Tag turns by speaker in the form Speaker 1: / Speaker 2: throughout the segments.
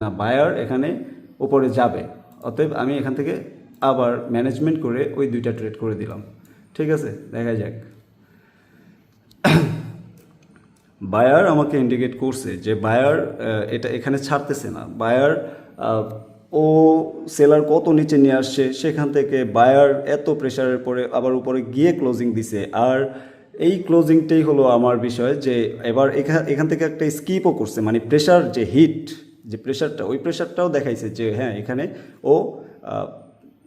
Speaker 1: না, বায়ার এখানে উপরে যাবে। অতএব আমি এখান থেকে আবার ম্যানেজমেন্ট করে ওই দুইটা ট্রেড করে দিলাম। ঠিক আছে, দেখা যাক। বায়ার আমাকে ইন্ডিকেট করছে যে বায়ার এটা এখানে ছাড়তেছে না। বায়ার ও সেলার কত নিচে নিয়ে আসছে, সেখান থেকে বায়ার এত প্রেশারের পরে আবার উপরে গিয়ে ক্লোজিং দিছে। আর এই ক্লোজিংটাই হলো আমার বিষয়, যে এবার এখান থেকে একটা স্কিপও করছে, মানে প্রেশার যে হিট, যে প্রেশারটা, ওই প্রেশারটাও দেখাইছে যে হ্যাঁ এখানে ও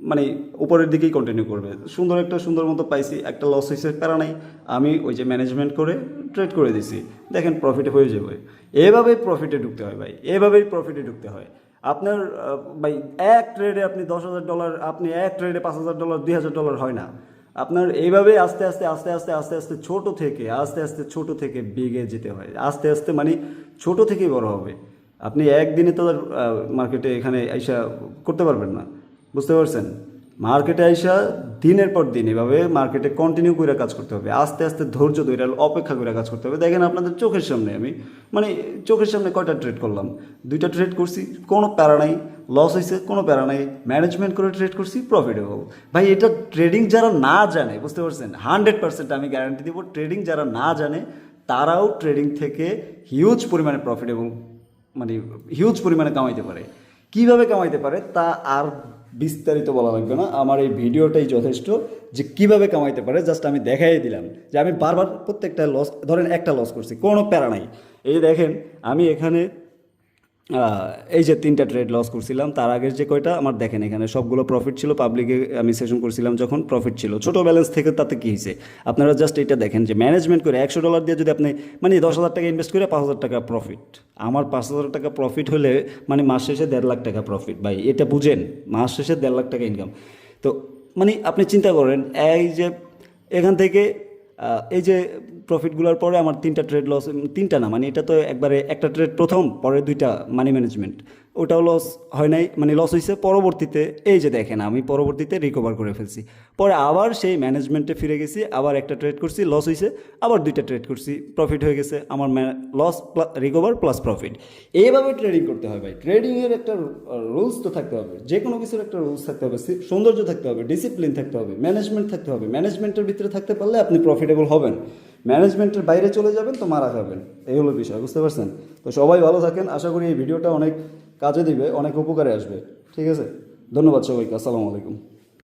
Speaker 1: মানে উপরের দিকেই কন্টিনিউ করবে। সুন্দর মতো পাইছি, একটা লস হয়েছে, প্যারা নাই, আমি ওই যে ম্যানেজমেন্ট করে ট্রেড করে দিছি। দেখেন প্রফিটে হয়ে যাবে। এভাবেই প্রফিটে ঢুকতে হয় ভাই, এভাবেই প্রফিটে ঢুকতে হয়। আপনার ভাই এক ট্রেডে আপনি $10,000, আপনি এক ট্রেডে $5,000, $2,000 হয় না। আপনার এইভাবে আস্তে আস্তে ছোট থেকে বিগে যেতে হয়, আস্তে আস্তে মানে ছোট থেকেই বড় হবে। আপনি একদিনে তো আর মার্কেটে এখানে আইসা করতে পারবেন না, বুঝতে পারছেন? মার্কেটে আইসা দিনের পর দিন এভাবে মার্কেটে কন্টিনিউ করে কাজ করতে হবে, আস্তে আস্তে ধৈর্য ধরে অপেক্ষা করে কাজ করতে হবে। দেখেন আপনাদের চোখের সামনে আমি মানে চোখের সামনে কয়টা ট্রেড করলাম, 2টা ট্রেড করছি, কোনো প্যারা নাই, লস হয়েছে কোনো প্যারা নাই, ম্যানেজমেন্ট করে ট্রেড করছি, প্রফিটেবল। ভাই এটা ট্রেডিং যারা না জানে, বুঝতে পারছেন, 100% আমি গ্যারান্টি দিব, ট্রেডিং যারা না জানে তারাও ট্রেডিং থেকে হিউজ পরিমাণে প্রফিটেবল, মানে হিউজ পরিমাণে কামাইতে পারে। কিভাবে কামাইতে পারে তা আর বিস্তারিত বলা লাগবে না, আমার এই ভিডিওটাই যথেষ্ট যে কিভাবে কামাইতে পারে। জাস্ট আমি দেখাই দিলাম যে আমি বারবার প্রত্যেকটা লস, ধরেন একটা লস করছি, কোনো প্যারা নাই। এই দেখেন আমি এখানে এই যে 3টা ট্রেড লস করছিলাম, তার আগের যে কয়টা আমার দেখেন এখানে সবগুলো প্রফিট ছিল। পাবলিকে আমি সেশন করছিলাম যখন, প্রফিট ছিল, ছোটো ব্যালেন্স থেকে, তাতে কী হয়েছে আপনারা জাস্ট এটা দেখেন যে ম্যানেজমেন্ট করে $100 দিয়ে যদি আপনি মানে 10,000 টাকা ইনভেস্ট করে 5,000 টাকা প্রফিট, আমার 5,000 টাকা প্রফিট হলে মানে মাস শেষে 1.5 লাখ টাকা প্রফিট। ভাই এটা বুঝেন, মাস শেষে 1.5 লাখ টাকা ইনকাম। তো মানে আপনি চিন্তা করেন, এই যে এখান থেকে এই যে প্রফিটগুলোর পরে আমার 3টা ট্রেড লস, 3টা না, মানে এটা তো একবারে একটা ট্রেড প্রথম, পরে 2টা মানি ম্যানেজমেন্ট, ওটাও লস হয় নাই, মানে লস হয়েছে। পরবর্তীতে এই যে দেখেন আমি পরবর্তীতে রিকভার করে ফেলছি, পরে আবার সেই ম্যানেজমেন্টে ফিরে গেছি, আবার একটা ট্রেড করছি, লস হয়েছে, আবার 2টা ট্রেড করছি, প্রফিট হয়ে গেছে আমার, লস রিকভার প্লাস প্রফিট। এইভাবে ট্রেডিং করতে হয় ভাই। ট্রেডিংয়ের একটা রুলস তো থাকতে হবে, যে কোনো কিছুর একটা রুলস থাকতে হবে, সৌন্দর্য থাকতে হবে, ডিসিপ্লিন থাকতে হবে, ম্যানেজমেন্ট থাকতে হবে। ম্যানেজমেন্টের ভিতরে থাকতে পারলে আপনি প্রফিটেবল হবেন, ম্যানেজমেন্টের বাইরে চলে যাবেন তো মারা খাবেন। এই হলো বিষয়, বুঝতে পারছেন? তো সবাই ভালো থাকেন, আশা করি এই ভিডিওটা অনেক কাজে দিবে, অনেক উপকারে আসবে। ঠিক আছে, ধন্যবাদ সবাইকে, আসসালামু আলাইকুম।